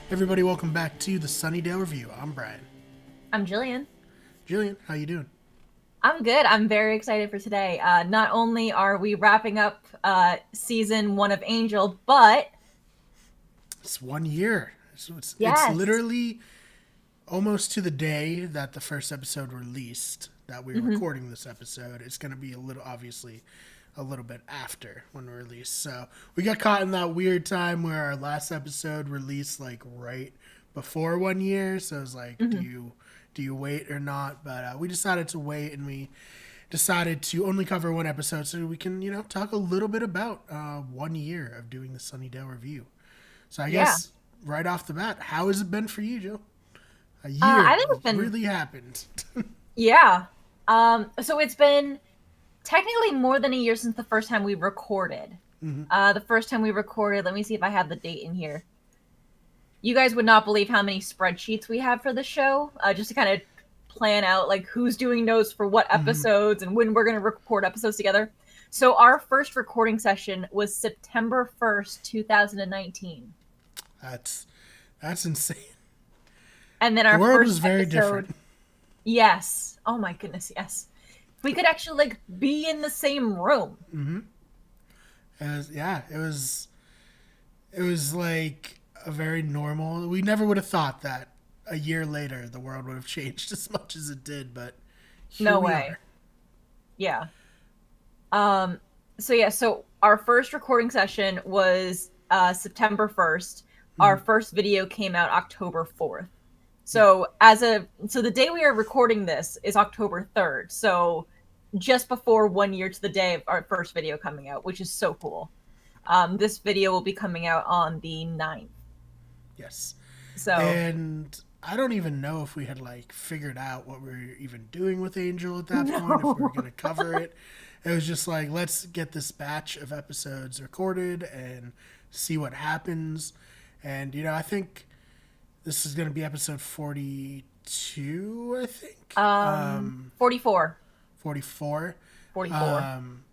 Everybody, welcome back to the Sunnydale Review. I'm Brian. I'm Jillian. Jillian, how you doing? I'm good. I'm very excited for today. Not only are we wrapping up season 1 of Angel, but It's 1 year. It's yes. literally almost to the day that the first episode released that we're hmm recording this episode. It's going to be obviously a little bit after when we release. So we got caught in that weird time where our last episode released like right before 1 year. So it was like, do hmm you wait or not? But we decided to wait, and we decided to only cover one episode so we can, talk a little bit about 1 year of doing the Sunnydale Review. So I Yeah. guess right off the bat, how has it been for you, Joe? A I year. think What it's been, really happened? yeah. So it's been technically more than a year since the first time we recorded. Mm-hmm. The first time we recorded, let me see if I have the date in here. You guys would not believe how many spreadsheets we have for the show, just to kind of plan out like who's doing notes for what Mm-hmm. episodes and when we're going to record episodes together. So our first recording session was September 1st, 2019. That's that's insane. And then The our world first was very episode, different. yes. Oh my goodness, yes. We could actually like be in the same room. Mm-hmm. Yeah, it was like a very normal. We never would have thought that a year later the world would have changed as much as it did, but here No we way. are. Yeah. Um so our first recording session was September 1st. Our Mm-hmm. first video came out October 4th. Yeah. So the day we are recording this is October 3rd. So just before 1 year to the day of our first video coming out, which is so cool. This video will be coming out on the 9th. Yes. So, And I don't even know if we had like figured out what we were even doing with Angel at that point, if we were no. going to cover it. It was just like, let's get this batch of episodes recorded and see what happens. And, I think this is going to be episode 42, I think. 44. 44. 44. Um,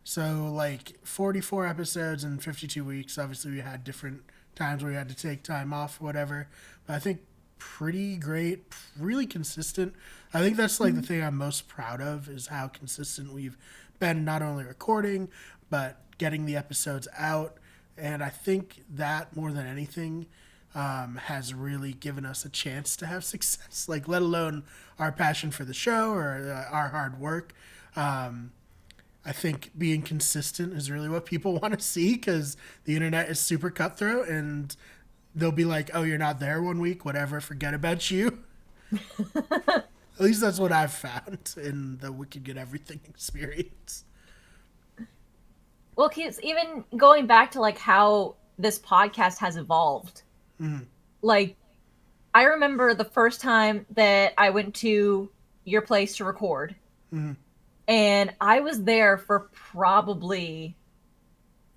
so, like, 44 episodes in 52 weeks. Obviously, we had different times where we had to take time off, whatever. But I think pretty great, really consistent. I think that's, like, the thing I'm most proud of is how consistent we've been not only recording, but getting the episodes out. And I think that, more than anything, has really given us a chance to have success, like, let alone our passion for the show or our hard work. Um, I think being consistent is really what people want to see because the internet is super cutthroat and they'll be like, oh, you're not there 1 week, whatever, forget about you. At least that's what I've found in the We Could Get Everything experience. Well, keeps even going back to like how this podcast has evolved. Mm-hmm. Like, I remember the first time that I went to your place to record, Mm-hmm. and I was there for probably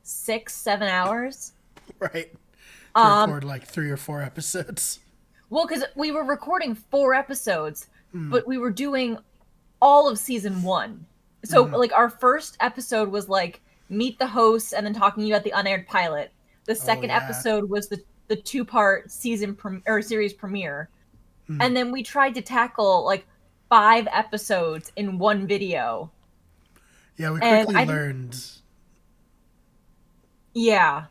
6, 7 hours. Right. To Um, record like 3 or 4 episodes. well, because we were recording 4 episodes, Mm-hmm. but we were doing all of season 1. So, Mm-hmm. like, our first episode was like meet the hosts and then talking about the unaired pilot. The Oh, second yeah. episode was the 2-part or series premiere, Mm-hmm. and then we tried to tackle like 5 episodes in one video. Yeah, we And quickly I think, learned. yeah,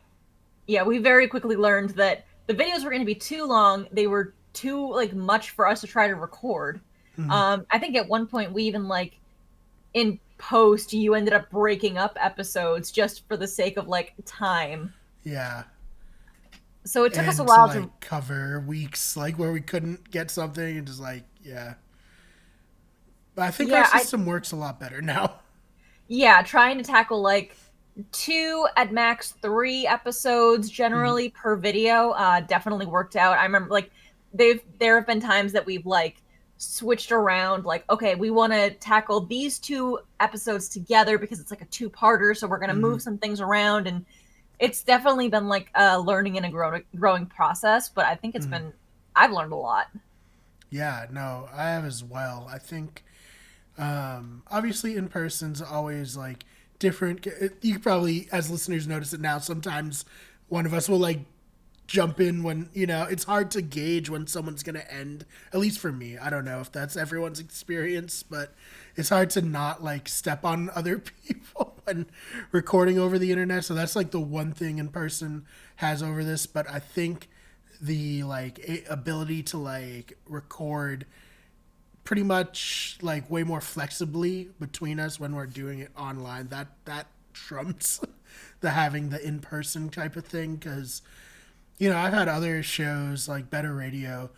yeah, we very quickly learned that the videos were going to be too long. They were too like much for us to try to record. Mm-hmm. I think at one point we even like in post you ended up breaking up episodes just for the sake of like time. Yeah. So it took us a And to while to, like cover weeks like where we couldn't get something and just like, yeah. But I think our yeah, I system works a lot better now. yeah, trying to tackle like 2 at max 3 episodes Mm-hmm. generally per video definitely worked out. I remember like there have been times that we've like switched around like, okay, we want to tackle these 2 episodes together because it's like a two-parter, so we're going to Mm-hmm. move some things around, and it's definitely been like a learning and a growing process, but I think Mm-hmm. I've learned a lot. Yeah, no, I have as well. I think obviously in person's always like different. You probably, as listeners, notice it now. Sometimes one of us will like jump in when, it's hard to gauge when someone's going to end, at least for me. I don't know if that's everyone's experience, but it's hard to not like step on other people when recording over the internet. So that's like the one thing in person has over this. But I think the like ability to like record pretty much like way more flexibly between us when we're doing it online, that trumps the having the in-person type of thing. Because I've had other shows like Better Radio,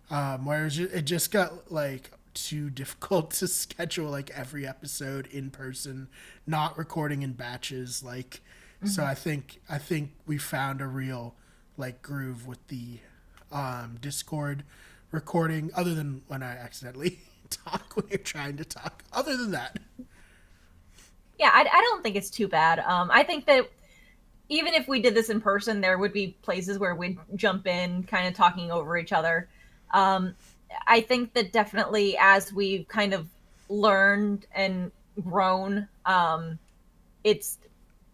where it just got like too difficult to schedule like every episode in person, not recording in batches. Like, so I think we found a real like groove with the Discord recording, other than when I accidentally talk when you're trying to talk. Other than that, Yeah, I don't think it's too bad. I think that even if we did this in person, there would be places where we'd jump in, kind of talking over each other. Um, I think that definitely as we've kind of learned and grown, it's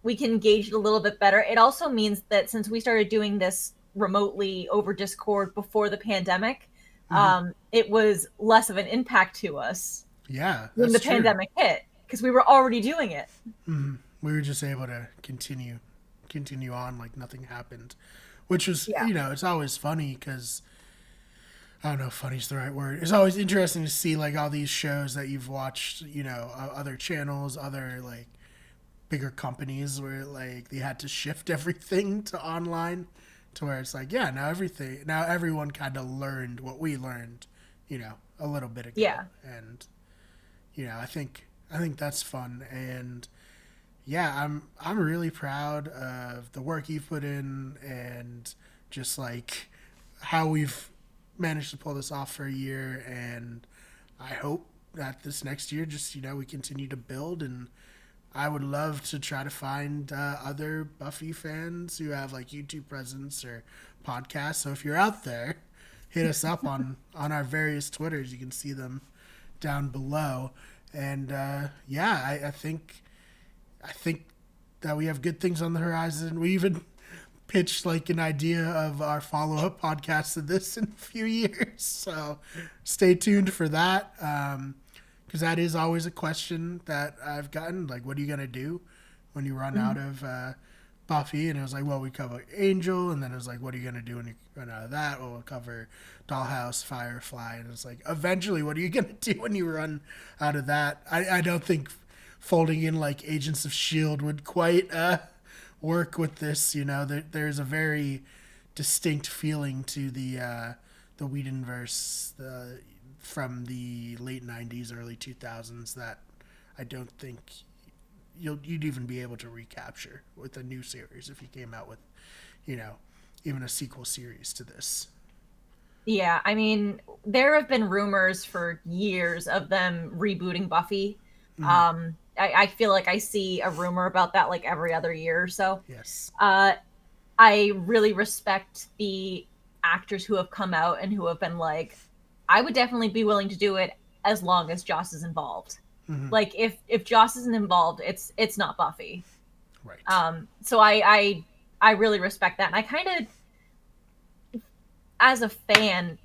we can gauge it a little bit better. It also means that since we started doing this remotely over Discord before the pandemic, it was less of an impact to us yeah, when that's the true. pandemic hit because we were already doing it. We were just able to continue on like nothing happened, which was, Yeah. it's always funny because I don't know if funny's the right word. It's always interesting to see like all these shows that you've watched, other channels, other like bigger companies where like they had to shift everything to online, to where it's like, yeah, now everyone kind of learned what we learned, a little bit ago. Yeah. And I think that's fun. And yeah, I'm really proud of the work you've put in, and just like how we've managed to pull this off for a year. And I hope that this next year, just we continue to build. And I would love to try to find other Buffy fans who have like YouTube presence or podcasts. So if you're out there, hit us up on our various Twitters. You can see them down below. And yeah, I think that we have good things on the horizon. We even pitched like an idea of our follow-up podcast to this in a few years. So stay tuned for that. Because that is always a question that I've gotten. Like, what are you going to do when you run out of Buffy? And it was like, well, we cover Angel. And then it was like, what are you going to do when you run out of that? Well, we'll cover Dollhouse, Firefly. And it's like, eventually, what are you going to do when you run out of that? I don't think folding in like Agents of S.H.I.E.L.D. would quite work with this. There's a very distinct feeling to the Whedonverse, from the late 90s, early 2000s, that I don't think you'd even be able to recapture with a new series if you came out with, even a sequel series to this. Yeah, I mean, there have been rumors for years of them rebooting Buffy. I feel like I see a rumor about that like every other year or so. Yes. I really respect the actors who have come out and who have been like, I would definitely be willing to do it as long as Joss is involved. Like if Joss isn't involved, it's not Buffy. Right. So I really respect that, and I kind of, as a fan,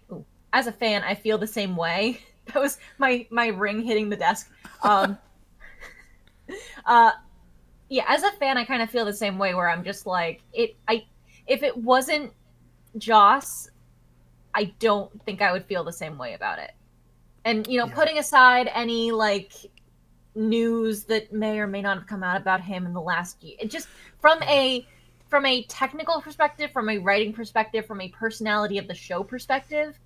I feel the same way. That was my ring hitting the desk. Yeah, as a fan, I kind of feel the same way, where I'm just like, if it wasn't Joss, I don't think I would feel the same way about it. And Yeah. putting aside any like news that may or may not have come out about him in the last year, it just from a technical perspective, from a writing perspective, from a personality of the show perspective,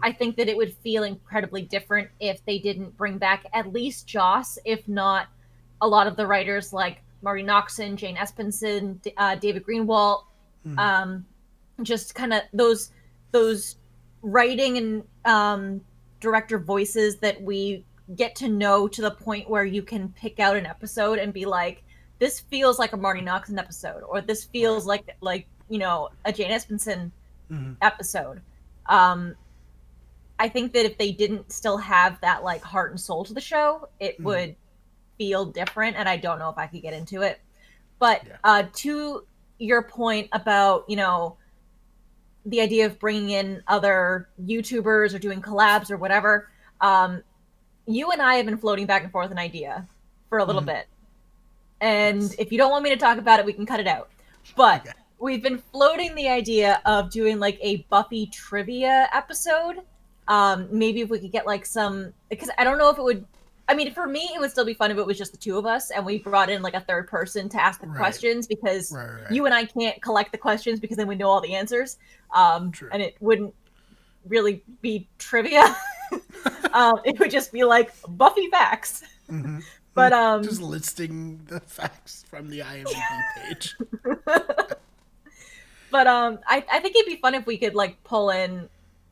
I think that it would feel incredibly different if they didn't bring back at least Joss, if not a lot of the writers like Marty Noxon, Jane Espenson, David Greenwalt, just kind of those writing and director voices that we get to know, to the point where you can pick out an episode and be like, this feels like a Marty Noxon episode, or this feels like a Jane Espenson episode. I think that if they didn't still have that like heart and soul to the show, it would feel different, and I don't know if I could get into it. But to your point about the idea of bringing in other YouTubers or doing collabs or whatever. You and I have been floating back and forth an idea for a little Mm-hmm. bit. And Yes. if you don't want me to talk about it, we can cut it out. But Okay. we've been floating the idea of doing like a Buffy trivia episode. Maybe if we could get like some, because I don't know if it would. I mean, for me, it would still be fun if it was just the two of us and we brought in like a third person to ask the Right. questions, because Right. Right. you and I can't collect the questions because then we know all the answers. True. And it wouldn't really be trivia. It would just be like Buffy facts. Mm-hmm. But Just listing the facts from the IMDb page. but I think it'd be fun if we could like pull in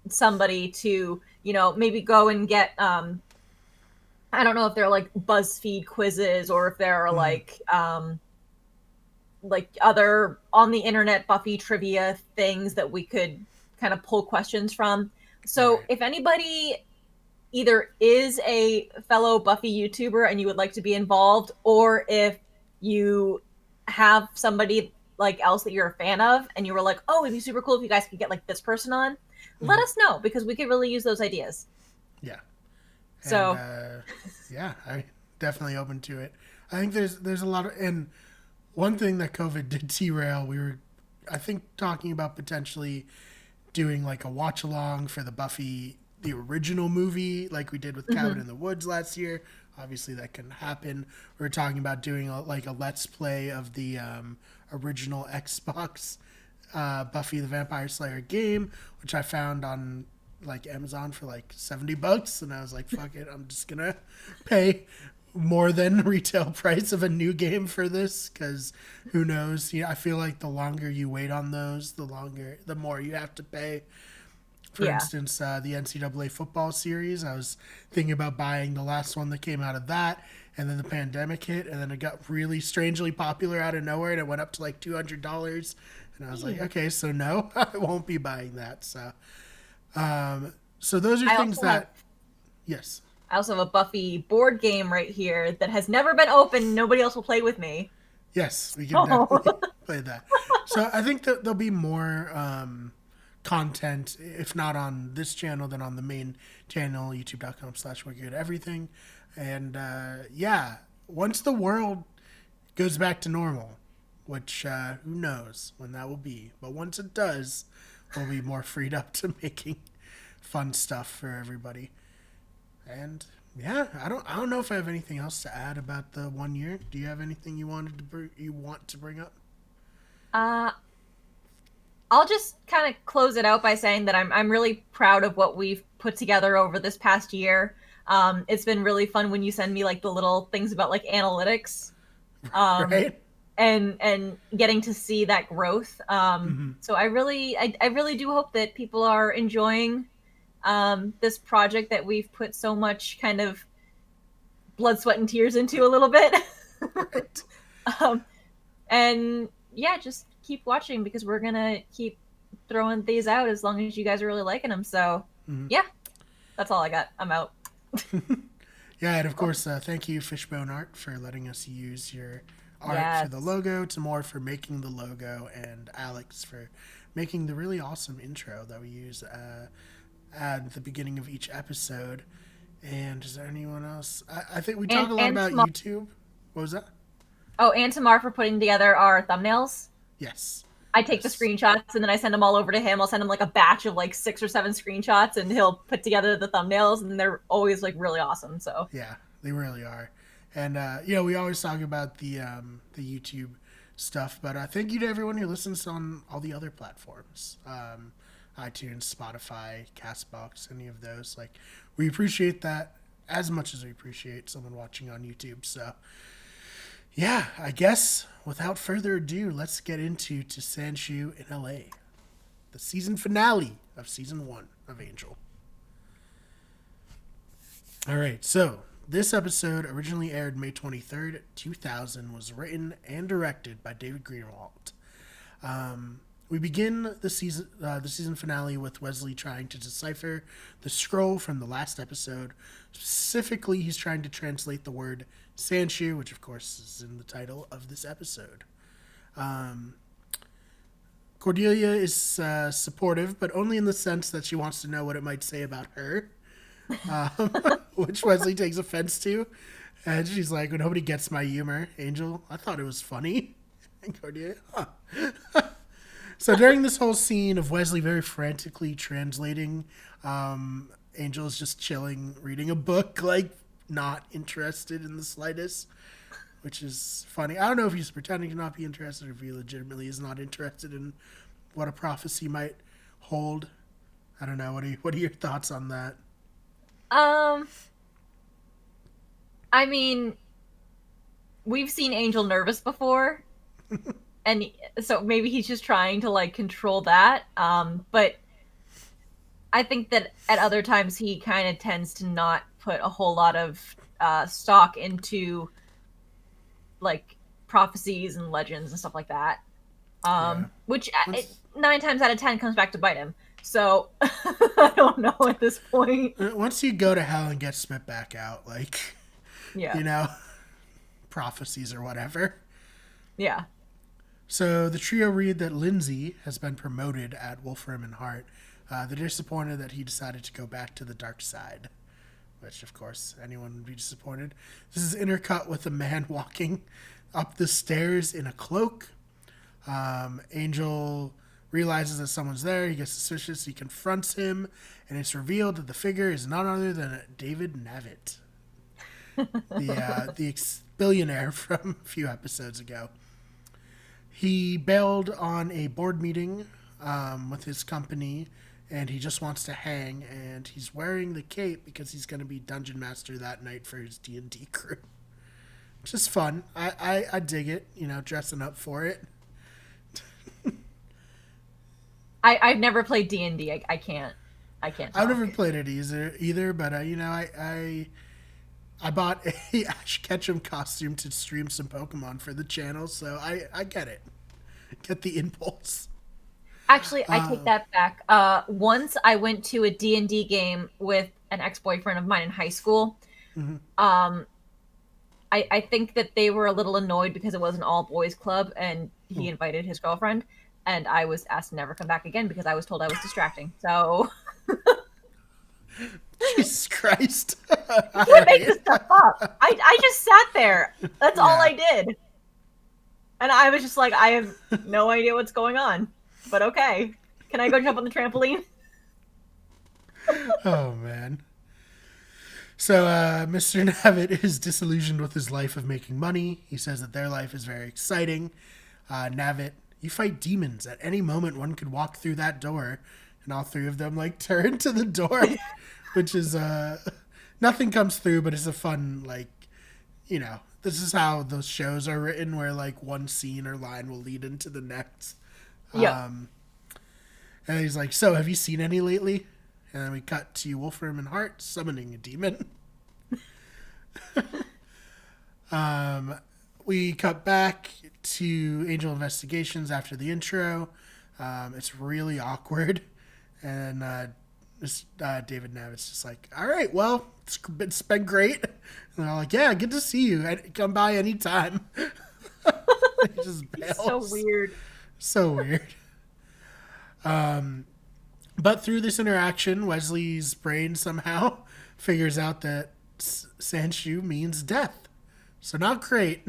somebody to, maybe go and get I don't know if they're like BuzzFeed quizzes or if there are Mm. like other on the internet Buffy trivia things that we could kind of pull questions from. So Right. if anybody either is a fellow Buffy YouTuber and you would like to be involved, or if you have somebody like else that you're a fan of and you were like, oh, it'd be super cool if you guys could get like this person on, let Mm-hmm. us know, because we could really use those ideas. Yeah. And So yeah, I definitely open to it. I think there's a lot of, and one thing that COVID did derail, we were, I think, talking about potentially doing like a watch along for the Buffy, the original movie, like we did with Cabin mhm. in the Woods last year. Obviously, that can happen. We were talking about doing like a let's play of the original Xbox Buffy the Vampire Slayer game, which I found on like Amazon for like $70, and I was like, fuck it, I'm just gonna pay more than retail price of a new game for this, because who knows. I feel like the longer you wait on those, the more you have to pay. For Yeah. instance, the NCAA football series, I was thinking about buying the last one that came out of that, and then the pandemic hit, and then it got really strangely popular out of nowhere, and it went up to like $200, and I was like, Ew. okay, so no, I won't be buying that. So those are I things also have that, yes, I also have a Buffy board game right here that has never been opened. Nobody else will play with me. yes, we can Oh. definitely play that. So I think that there'll be more content, if not on this channel, then on the main channel, youtube.com/we're good everything. And yeah, once the world goes back to normal, which who knows when that will be, but once it does, we'll be more freed up to making fun stuff for everybody. And yeah, I don't know if I have anything else to add about the 1 year. Do you have anything you want to bring up? uh, I'll just kind of close it out by saying that I'm really proud of what we've put together over this past year. It's been really fun when you send me like the little things about like analytics, um, Right? and getting to see that growth. Mm-hmm. So I really do hope that people are enjoying this project that we've put so much kind of blood, sweat, and tears into a little bit. Right. um, and yeah, just keep watching because we're gonna keep throwing these out as long as you guys are really liking them. So Mm-hmm. yeah, that's all I got. I'm out. Yeah, and of course, thank you, Fishbone Art, for letting us use your art for the Yes. logo, to More for making the logo, and Alex for making the really awesome intro that we use at the beginning of each episode. And is there anyone else? I think we talk a lot And about Tamar. YouTube. What was that? Oh, and Tamar for putting together our thumbnails. Yes. I take the Yes. screenshots and then I send them all over to him. I'll send him like a batch of like 6 or 7 screenshots, and he'll put together the thumbnails, and they're always like really awesome. So Yeah, they really are. And we always talk about the YouTube stuff, but thank you to everyone who listens on all the other platforms, iTunes, Spotify, Castbox, any of those. Like, we appreciate that as much as we appreciate someone watching on YouTube. So yeah, I guess without further ado, let's get into To Shansu in LA, the season finale of season 1 of Angel. All right, so this episode originally aired May 23rd, 2000, was written and directed by David Greenwald. We begin the season finale with Wesley trying to decipher the scroll from the last episode. Specifically, he's trying to translate the word Shansu, which of course is in the title of this episode. Cordelia is supportive, but only in the sense that she wants to know what it might say about her, which Wesley takes offense to. And she's like, well, nobody gets my humor, Angel. I thought it was funny. And Cordelia, huh. So during this whole scene of Wesley very frantically translating, Angel is just chilling, reading a book, like not interested in the slightest, which is funny. I don't know if he's pretending to not be interested or if he legitimately is not interested in what a prophecy might hold. I don't know. What are your thoughts on that? I mean, we've seen Angel nervous before, and so maybe he's just trying to like control that. But I think that at other times he kind of tends to not put a whole lot of stock into like prophecies and legends and stuff like that. Which 9 times out of 10 comes back to bite him. So I don't know at this point. Once you go to hell and get spit back out, like, Yeah. you know, prophecies or whatever. Yeah. So the trio read that Lindsay has been promoted at Wolfram and Hart. They're disappointed that he decided to go back to the dark side, which, of course, anyone would be disappointed. This is intercut with a man walking up the stairs in a cloak. Angel realizes that someone's there. He gets suspicious. He confronts him, and it's revealed that the figure is none other than David Navitt, the ex-billionaire from a few episodes ago. He bailed on a board meeting with his company, and he just wants to hang, and he's wearing the cape because he's going to be dungeon master that night for his D&D crew, which is fun. I dig it, dressing up for it. I've never played D&D. I can't talk. I've never played it either, but I bought a Ash Ketchum costume to stream some Pokemon for the channel, so I get it. Get the impulse. Actually, I take that back. Once I went to a D&D game with an ex-boyfriend of mine in high school. Mm-hmm. I think that they were a little annoyed because it was an all-boys club, and he invited his girlfriend, and I was asked to never come back again because I was told I was distracting. So... Jesus Christ. You can't make this stuff up. I just sat there. That's all I did. And I was just like, I have no idea what's going on. But okay. Can I go jump on the trampoline? Oh, man. So Mr. Navitt is disillusioned with his life of making money. He says that their life is very exciting. Navitt, you fight demons. At any moment, one could walk through that door. And all three of them, turn to the door. Which is, nothing comes through, but it's a fun, this is how those shows are written, where, one scene or line will lead into the next. Yeah. And he's like, so, have you seen any lately? And then we cut to Wolfram and Hart summoning a demon. We cut back to Angel Investigations after the intro. It's really awkward. And David Navitt's just like, all right, well, it's been great. And they're like, yeah, good to see you. Come by anytime. He just bails. So weird. So weird. But through this interaction, Wesley's brain somehow figures out that Shansu means death. So not great.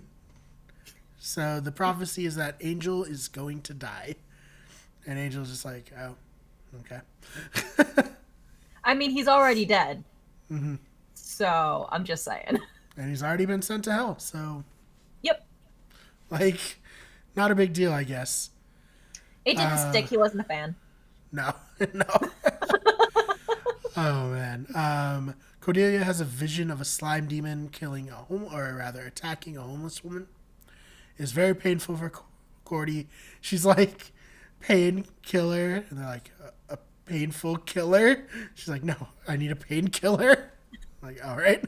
So the prophecy is that Angel is going to die. And Angel's just like, oh, okay. I mean, he's already dead. Mm-hmm. So I'm just saying. And he's already been sent to hell. So, yep. Not a big deal, I guess. It didn't stick. He wasn't a fan. No. Oh, man. Cordelia has a vision of a slime demon attacking a homeless woman. It's very painful for Cordy. She's like, painkiller. And they're like, a painful killer? She's like, no, I need a painkiller. Like, all right.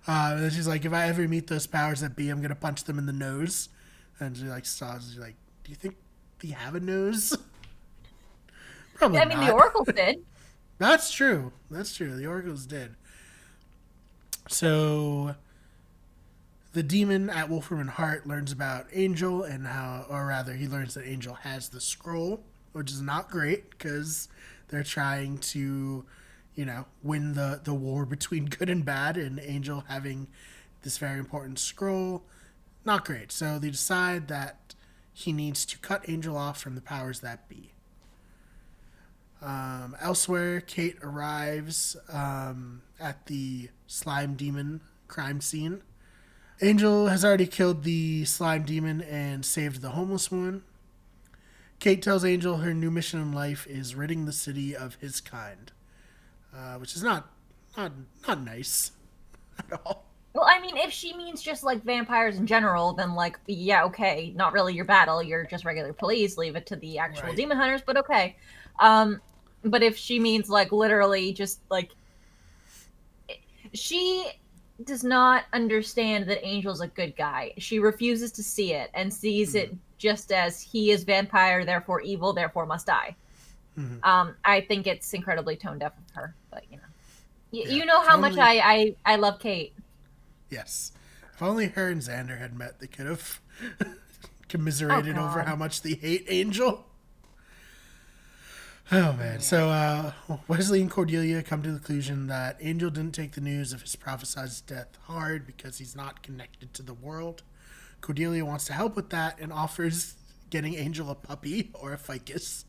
And then she's like, if I ever meet those powers that be, I'm going to punch them in the nose. And she saws, she's like, do you think they have a nose? Probably not. The oracles did. That's true. The oracles did. So The demon at Wolfram Heart learns about Angel and how, or rather, he learns that Angel has the scroll, which is not great because they're trying to, win the war between good and bad, and Angel having this very important scroll, not great. So they decide that he needs to cut Angel off from the powers that be. Elsewhere, Kate arrives at the slime demon crime scene. Angel has already killed the slime demon and saved the homeless woman. Kate tells Angel her new mission in life is ridding the city of his kind, which is not nice at all. Well, I mean, if she means just like vampires in general, then like, yeah, okay, not really your battle. You're just regular police. Leave it to the actual demon hunters, but okay. But if she means like literally just like, she does not understand that Angel's a good guy. She refuses to see it and sees it just as he is vampire, therefore evil, therefore must die. I think it's incredibly tone deaf of her, but you know how much I love Kate. Yes. If only her and Xander had met, they could have commiserated over how much they hate Angel. Oh, man. So Wesley and Cordelia come to the conclusion that Angel didn't take the news of his prophesied death hard because he's not connected to the world. Cordelia wants to help with that and offers getting Angel a puppy or a ficus.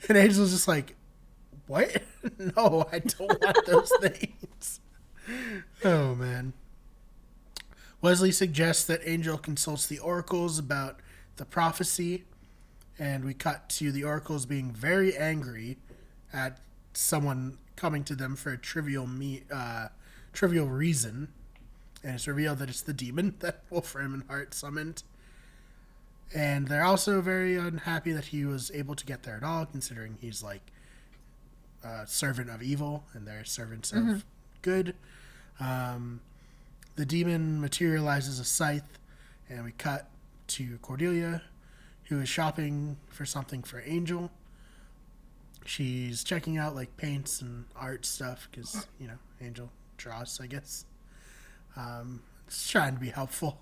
And Angel's just like, what? No, I don't want those things. Oh, man. Wesley suggests that Angel consults the oracles about the prophecy, and we cut to the oracles being very angry at someone coming to them for a trivial reason, and it's revealed that it's the demon that Wolfram Heart summoned. And they're also very unhappy that he was able to get there at all, considering he's like a servant of evil, and they're servants of good. The demon materializes a scythe, and we cut to Cordelia, who is shopping for something for Angel. She's checking out like paints and art stuff because, Angel draws, I guess. Just trying to be helpful.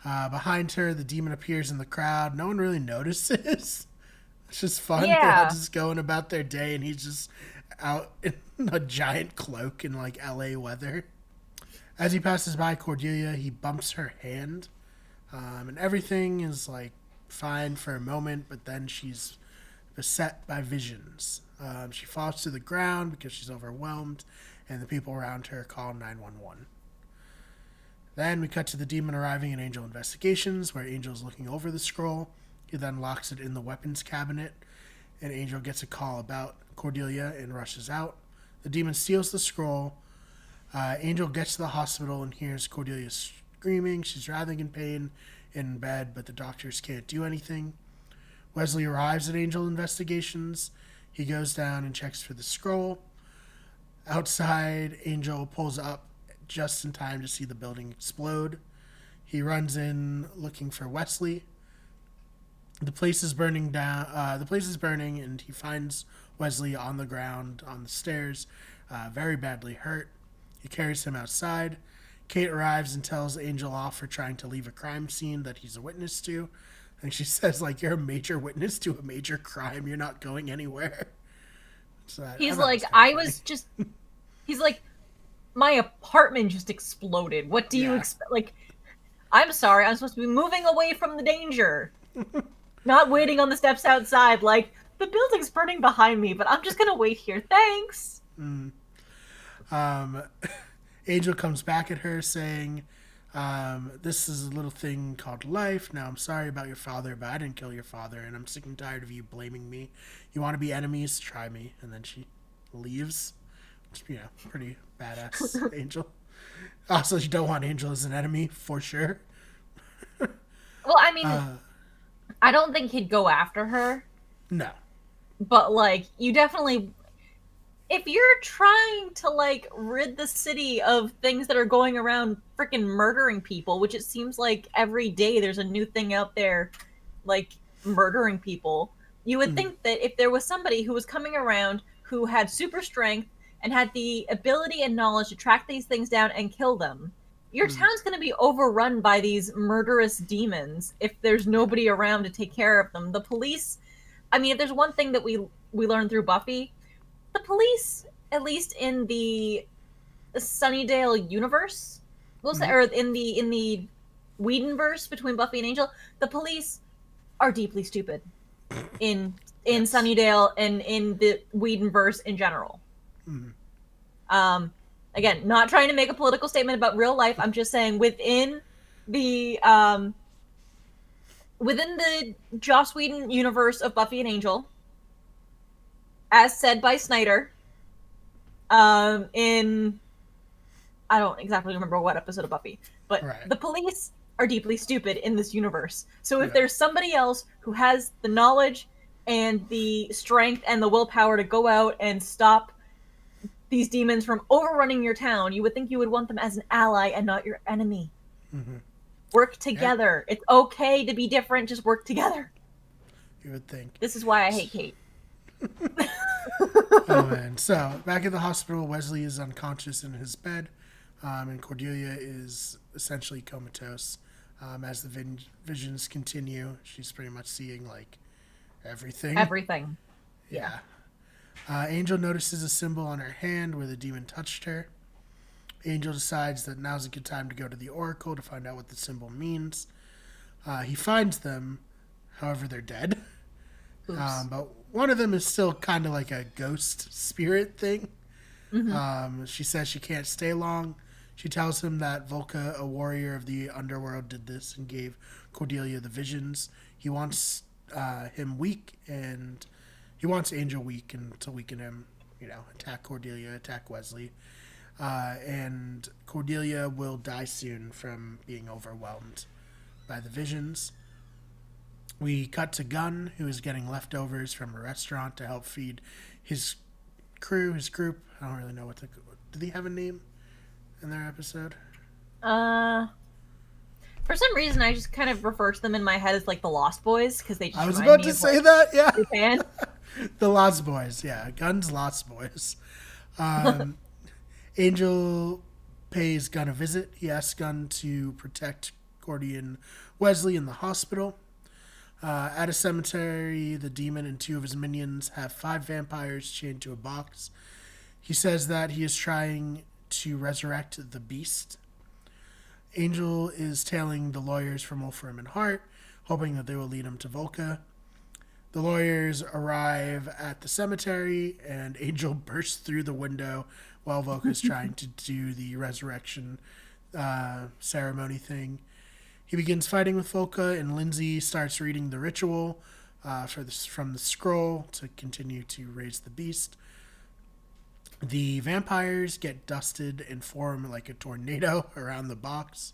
Behind her, the demon appears in the crowd. No one really notices. It's just fun. Yeah. They're all just going about their day, and he's just out in a giant cloak in like LA weather. As he passes by Cordelia, he bumps her hand, and everything is like fine for a moment, but then she's beset by visions. She falls to the ground because she's overwhelmed, and the people around her call 911. Then we cut to the demon arriving in Angel Investigations, where Angel's looking over the scroll. He then locks it in the weapons cabinet, and Angel gets a call about Cordelia and rushes out. The demon steals the scroll. Angel gets to the hospital and hears Cordelia screaming. She's writhing in pain in bed, but the doctors can't do anything. Wesley arrives at Angel Investigations. He goes down and checks for the scroll. Outside, Angel pulls up just in time to see the building explode. He runs in looking for Wesley. The place is burning down. The place is burning, and he finds Wesley on the ground on the stairs, very badly hurt. He carries him outside. Kate arrives and tells Angel off for trying to leave a crime scene that he's a witness to. And she says, like, you're a major witness to a major crime. You're not going anywhere. So he's like, he's like, my apartment just exploded. What do you expect? Like, I'm sorry, I'm supposed to be moving away from the danger. Not waiting on the steps outside, like, the building's burning behind me, but I'm just gonna wait here. Thanks. Angel comes back at her saying, this is a little thing called life. Now, I'm sorry about your father, but I didn't kill your father, and I'm sick and tired of you blaming me. You want to be enemies? Try me. And then she leaves. Which, pretty badass Angel. Also, you don't want Angel as an enemy, for sure. Well, I mean, I don't think he'd go after her. No. But, like, you definitely... If you're trying to, like, rid the city of things that are going around freaking murdering people, which it seems like every day there's a new thing out there, like, murdering people, you would think that if there was somebody who was coming around who had super strength and had the ability and knowledge to track these things down and kill them, your town's going to be overrun by these murderous demons if there's nobody around to take care of them. The police, I mean, if there's one thing that we learned through Buffy, the police, at least in the Sunnydale universe, we'll say, or in the Whedonverse between Buffy and Angel, the police are deeply stupid in Sunnydale and in the Whedonverse in general. Again, not trying to make a political statement about real life. I'm just saying within the Joss Whedon universe of Buffy and Angel, as said by Snyder, in I don't exactly remember what episode of Buffy, but the police are deeply stupid in this universe. So if there's somebody else who has the knowledge and the strength and the willpower to go out and stop these demons from overrunning your town, you would think you would want them as an ally and not your enemy. Work together. It's okay to be different. Just work together. You would think. This is why I hate Kate. Oh man. So back at the hospital, Wesley is unconscious in his bed, and Cordelia is essentially comatose. As the visions continue, she's pretty much seeing like everything. Everything. Yeah. Angel notices a symbol on her hand where the demon touched her. Angel decides that now's a good time to go to the Oracle to find out what the symbol means. He finds them, however, they're dead. But one of them is still kind of like a ghost spirit thing. She says she can't stay long. She tells him that Volca, a warrior of the underworld, did this and gave Cordelia the visions. He wants him weak, and he wants Angel weak, and to weaken him, attack Cordelia, attack Wesley. And Cordelia will die soon from being overwhelmed by the visions. We cut to Gunn, who is getting leftovers from a restaurant to help feed his crew, his group. I don't really know what do they have a name in their episode? For some reason, I just kind of refer to them in my head as like the Lost Boys, because they just I was about to say that, yeah. Japan. The Lost Boys, yeah. Gunn's Lost Boys. Angel pays Gunn a visit. He asks Gunn to protect Cordy and Wesley in the hospital. At a cemetery, the demon and two of his minions have 5 vampires chained to a box. He says that he is trying to resurrect the beast. Angel is tailing the lawyers from Wolfram and Hart, hoping that they will lead him to Volca. The lawyers arrive at the cemetery, and Angel bursts through the window while Volca is trying to do the resurrection ceremony thing. He begins fighting with Volca, and Lindsay starts reading the ritual from the scroll to continue to raise the beast. The vampires get dusted and form like a tornado around the box.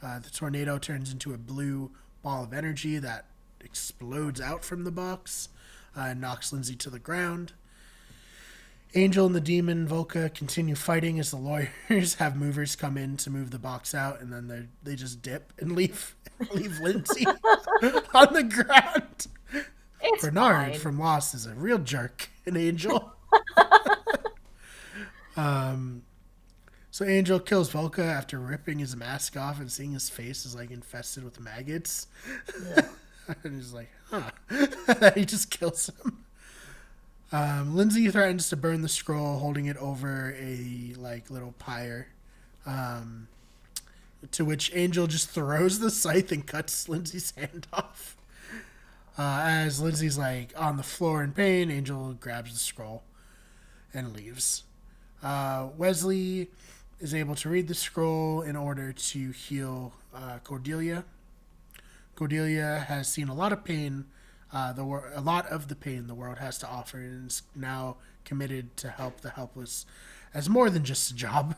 The tornado turns into a blue ball of energy that explodes out from the box and knocks Lindsay to the ground. Angel and the demon Volca continue fighting as the lawyers have movers come in to move the box out, and then they just dip and leave Lindsay on the ground. It's Bernard fine. from Lost is a real jerk, an Angel. So Angel kills Volca after ripping his mask off and seeing his face is like infested with maggots. Yeah. And he's like, huh. He just kills him. Lindsay threatens to burn the scroll, holding it over a little pyre. To which Angel just throws the scythe and cuts Lindsay's hand off. As Lindsay's on the floor in pain, Angel grabs the scroll and leaves. Wesley is able to read the scroll in order to heal Cordelia. Cordelia has seen a lot of pain, a lot of the pain the world has to offer, and is now committed to help the helpless as more than just a job.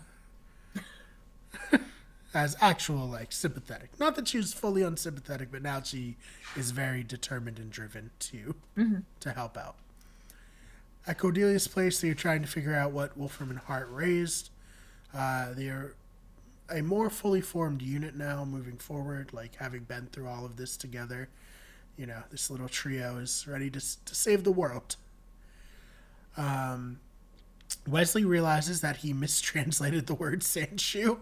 As actual sympathetic. Not that she was fully unsympathetic, but now she is very determined and driven to help out. At Cordelia's place, they are trying to figure out what Wolfram and Hart raised. They are a more fully formed unit now, moving forward, having been through all of this together. This little trio is ready to save the world. Wesley realizes that he mistranslated the word Shansu,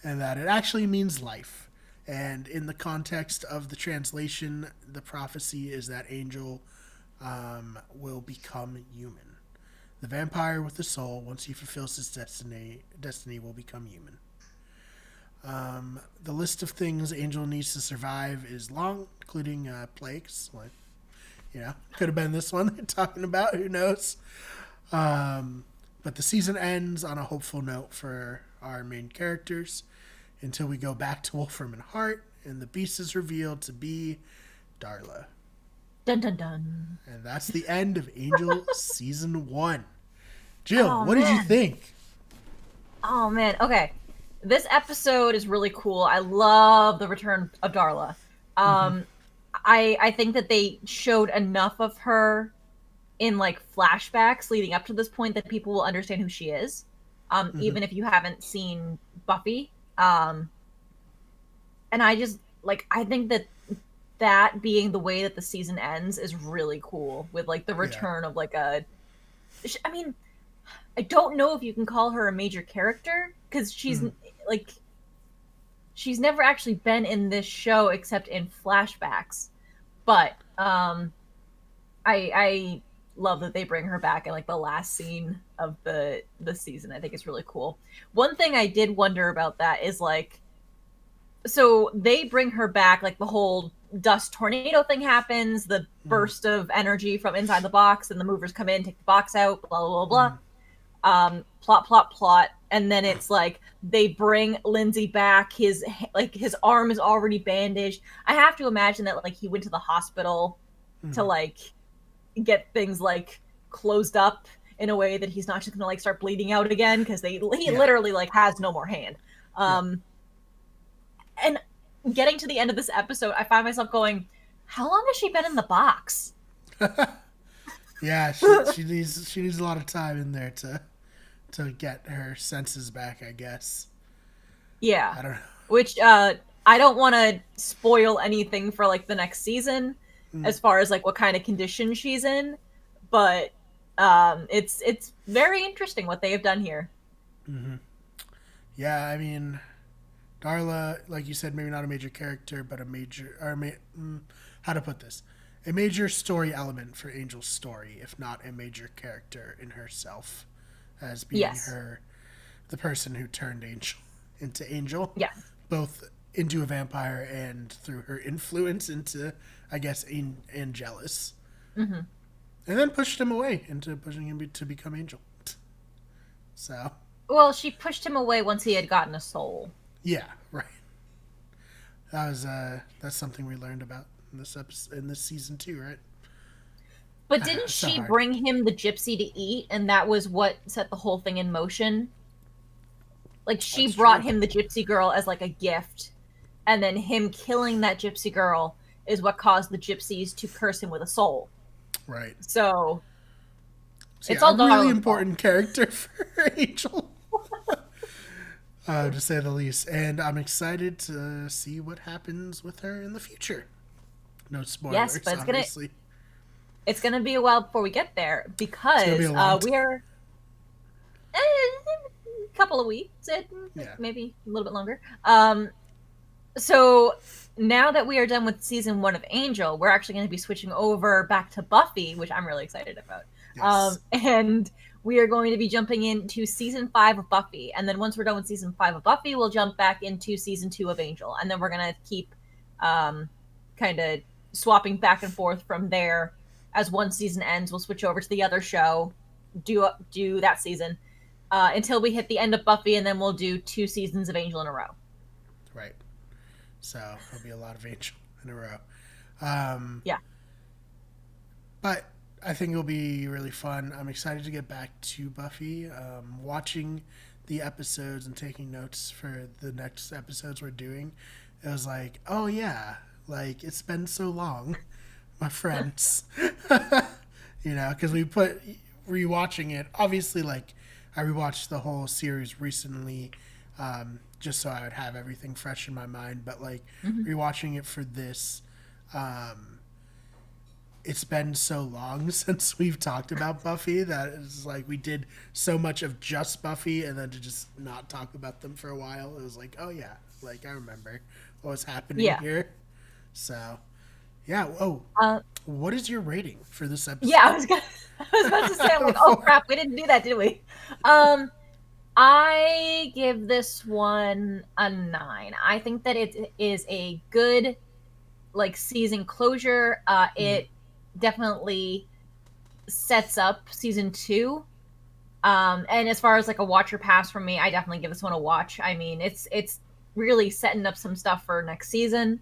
and that it actually means life. And in the context of the translation, the prophecy is that Angel will become human. The vampire with the soul, once he fulfills his destiny will become human. The list of things Angel needs to survive is long, including plagues. Like, could have been this one they're talking about. Who knows? But the season ends on a hopeful note for our main characters until we go back to Wolfram and Hart, and the beast is revealed to be Darla. Dun dun dun. And that's the end of Angel season 1. Jill, what did you think? Oh man, okay. This episode is really cool. I love the return of Darla. I think that they showed enough of her in like flashbacks leading up to this point that people will understand who she is, even if you haven't seen Buffy. And I just I think that being the way that the season ends is really cool, with like the return of I mean, I don't know if you can call her a major character because she's she's never actually been in this show except in flashbacks, but I love that they bring her back in like the last scene of the season. I think it's really cool. One thing I did wonder about that is so they bring her back, like the whole dust tornado thing happens, the burst of energy from inside the box, and the movers come in, take the box out, blah blah blah blah. Plot, and then it's like they bring Lindsay back. His arm is already bandaged. I have to imagine that he went to the hospital to get things closed up in a way that he's not just gonna start bleeding out again, because he literally has no more hand. And getting to the end of this episode, I find myself going, how long has she been in the box? Yeah, she needs a lot of time in there to get her senses back, I guess. Yeah. I don't know. Which I don't want to spoil anything for the next season as far as what kind of condition she's in, but it's very interesting what they have done here. Yeah, I mean, Darla, like you said, maybe not a major character, but a major story element for Angel's story, if not a major character in herself, as being the person who turned Angel into Angel. Yeah. Both into a vampire and through her influence into, I guess, Angelus. And then pushed him away into pushing him to become Angel. So. Well, she pushed him away once he had gotten a soul. Yeah, right. That's something we learned about in this episode, in this season 2, right? But didn't she bring him the gypsy to eat, and that was what set the whole thing in motion? She brought him the gypsy girl as a gift, and then him killing that gypsy girl is what caused the gypsies to curse him with a soul. Right. So it's all a really important character for Angel. To say the least. And I'm excited to see what happens with her in the future. No spoilers, but obviously. It's going to be a while before we get there, because we're a couple of weeks, maybe a little bit longer. So now that we are done with season 1 of Angel, we're actually going to be switching over back to Buffy, which I'm really excited about. Yes. And we are going to be jumping into season 5 of Buffy. And then once we're done with season 5 of Buffy, we'll jump back into season 2 of Angel. And then we're going to keep kind of swapping back and forth from there. As one season ends, we'll switch over to the other show, do that season, until we hit the end of Buffy, and then we'll do 2 seasons of Angel in a row. Right. So there'll be a lot of Angel in a row. Yeah. But I think it'll be really fun. I'm excited to get back to Buffy. Watching the episodes and taking notes for the next episodes we're doing, it was like, oh yeah, it's been so long, my friends. Because we put rewatching it. Obviously, I rewatched the whole series recently, just so I would have everything fresh in my mind. But rewatching it for this, it's been so long since we've talked about Buffy that it's like we did so much of just Buffy, and then to just not talk about them for a while, it was like, oh yeah, like I remember what was happening Yeah. here. So, yeah. Oh, Uh, what is your rating for this episode? yeah, I was about to say, I'm like, oh crap, we didn't do that, did we? I give this one a 9. I think that it is a good like season closure. It definitely sets up season 2. And as far as like a watch or pass from me, I definitely give this one a watch. I mean, it's really setting up some stuff for next season.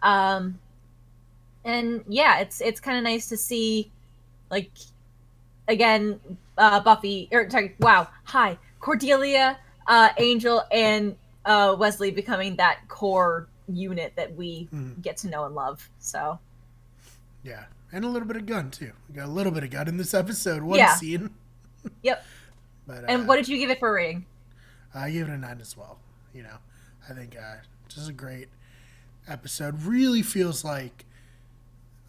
Um, and yeah, it's kind of nice to see, like, again, Buffy, or sorry, wow, hi, Cordelia, Angel, and Wesley becoming that core unit that we get to know and love. So Yeah, and a little bit of Gunn too. We got a little bit of Gunn in this episode. One yeah, scene. yep. But And what did you give it for a rating? I give it a 9 as well. You know, I think just a great episode. Really feels like,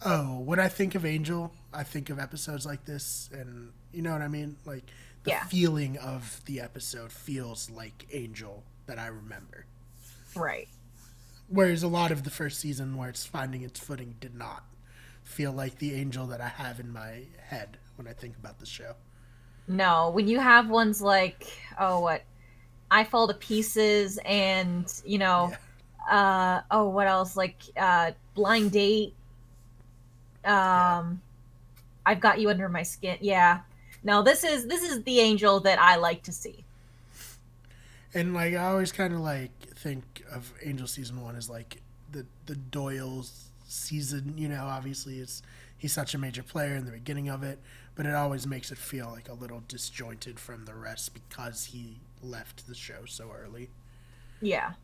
oh, when I think of Angel, I think of episodes like this, and you know what I mean? Like, the Yeah. feeling of the episode feels like Angel that I remember. Right. Whereas a lot of the first season, where it's finding its footing, did not feel like the Angel that I have in my head when I think about the show. No, when you have ones like, oh, what? I Fall to Pieces and, Yeah. what else? Like, Blind Date. Yeah. I've Got You Under My Skin. Yeah. No, this is the Angel that I like to see. And like I always kind of like think of Angel season 1 as like the Doyle's season. You know, obviously he's such a major player in the beginning of it, but it always makes it feel like a little disjointed from the rest because he left the show so early. Yeah.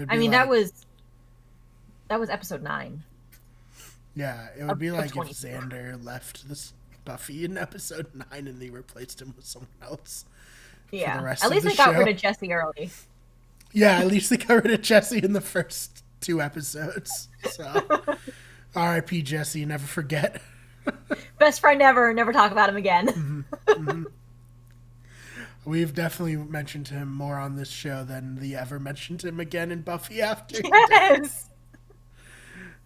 I mean, that was episode 9. Yeah, it would be like if 22. Xander left this Buffy in episode 9 and they replaced him with someone else. Yeah. For the rest At of least the they got show. rid of Jesse early. Yeah, at least they got rid of Jesse in the first 2 episodes. So, R.I.P. Jesse, never forget. Best friend ever. Never talk about him again. We've definitely mentioned him more on this show than the ever mentioned him again in Buffy after. Yes.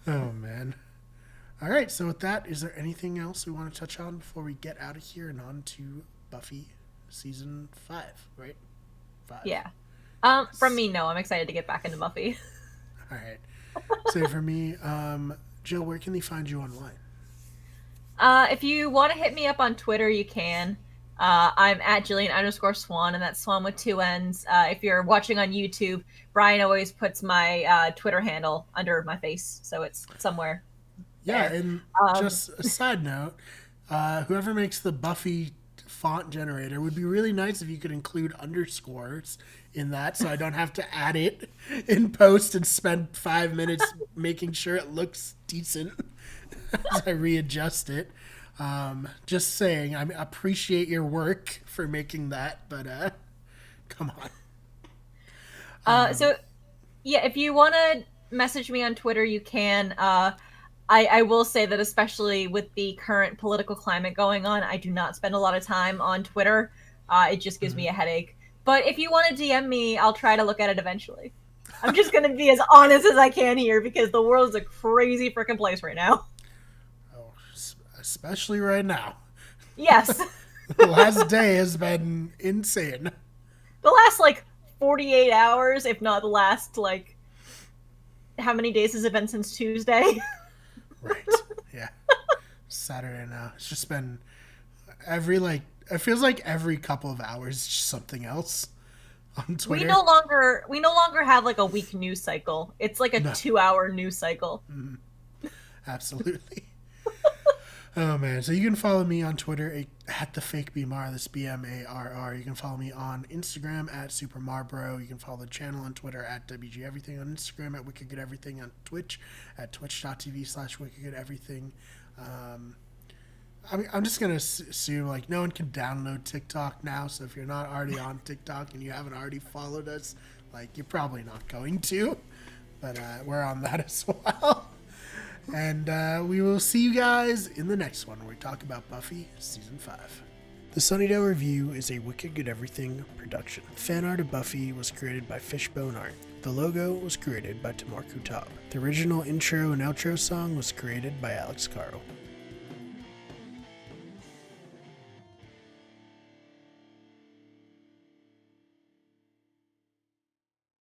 Oh, man. All right, so with that, is there anything else we want to touch on before we get out of here and on to Buffy season 5, right? 5. Yeah. From me, no. I'm excited to get back into Buffy. All right. So for me, Jill, where can they find you online? If you want to hit me up on Twitter, you can. I'm at Jillian_Swan, and that's Swan with 2 N's. If you're watching on YouTube, Brian always puts my Twitter handle under my face, so it's somewhere. Yeah, there. and just a side note, whoever makes the Buffy font generator would be really nice if you could include underscores in that so I don't have to add it in post and spend 5 minutes making sure it looks decent as I readjust it. Just saying, I appreciate your work for making that, but come on. So, yeah, if you want to message me on Twitter, you can. I will say that especially with the current political climate going on, I do not spend a lot of time on Twitter. It just gives me a headache. But if you want to DM me, I'll try to look at it eventually. I'm just going to be as honest as I can here because the world's a crazy freaking place right now. Oh, especially right now. Yes. The last day has been insane. The last, 48 hours, if not the last, how many days has it been since Tuesday? Right. Yeah. Saturday now. It's just been it feels like every couple of hours it's just something else on Twitter. We no longer have a week news cycle. It's like a 2-hour news cycle. Absolutely. Oh man. So you can follow me on Twitter at the fake BMAR, that's BMARR. You can follow me on Instagram at SuperMarbro. You can follow the channel on Twitter at WG Everything, on Instagram at WickedGoodEverything, on Twitch at twitch.tv/WickedGoodEverything. I'm just going to assume no one can download TikTok now. So if you're not already on TikTok and you haven't already followed us, you're probably not going to. But we're on that as well. And we will see you guys in the next one where we talk about Buffy Season 5. The Sunnydale Review is a Wicked Good Everything production. Fan art of Buffy was created by Fishbone Art. The logo was created by Tamar Kutab. The original intro and outro song was created by Alex Caro.